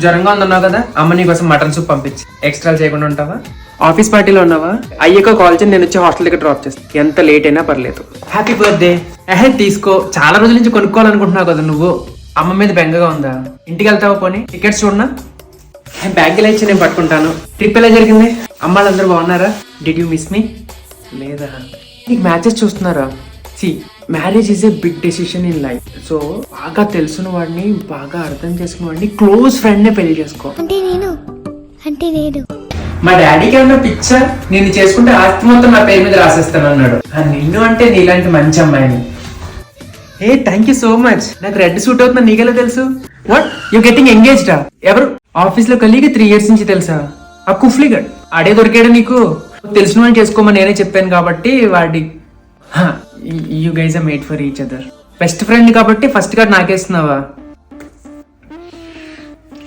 జ్వరంగా ఉందన్నావు కదా, అమ్మ నీ కోసం మటన్ సూప్ పంపించి ఎక్స్ట్రా చేయకుండా ఉంటావా? ఆఫీస్ పార్టీలో ఉన్నావా? అయ్యాక కాల్ చేసి నేను వచ్చి హాస్టల్ దగ్గర డ్రాప్ చేస్తాను, ఎంత లేట్ అయినా పర్లేదు. Happy birthday. తీసుకో, చాలా రోజుల నుంచి కొనుక్కోవాలనుకుంటున్నావు కదా నువ్వు. అమ్మ మీద బెంగగా ఉందా? ఇంటికి వెళ్తావా? పోనీ టికెట్స్ చూడనా? బ్యాగ్ ఇలా ఇచ్చి నేను పట్టుకుంటాను. ట్రిప్ ఎలా జరిగింది? అమ్మ వాళ్ళందరూ బాగున్నారా? Did you miss me? లేదా? నీకు మ్యాచెస్ చూస్తున్నారా? See, marriage is a big decision in life. So బాగా తెలిసిన వాడిని, బాగా అర్థం చేసుకున్న వాడిని, క్లోజ్ ఫ్రెండ్ నే పెళ్లి చేసుకో. అంటే నేను మా డాడీకి ఏమన్నా పిక్చర్, నేను చేసుకుంటే ఆస్తి మొత్తం నా పేరు మీద రాసేస్తాను అన్నాడు. నిన్ను అంటే నీలాంటి మంచి అమ్మాయిని. Thank you so much. నాకు రెడ్ సూట్ అవుతుందా నీకెలా తెలుసు? వాట్, యూ గెటింగ్ ఎంగేజ్డా? ఎవరు? ఆఫీస్ లో కలిగి 3 years నుంచి తెలుసా? ఆ కుఫ్లీగడ్ ఆడే దొరికాడు నీకు. తెలిసిన వాళ్ళు చేసుకోమని నేనే చెప్పాను కాబట్టి వాడి. You guys are made for each other. Best friend కాబట్టి ఫస్ట్ కార్డ్ నాకేస్తున్నావా?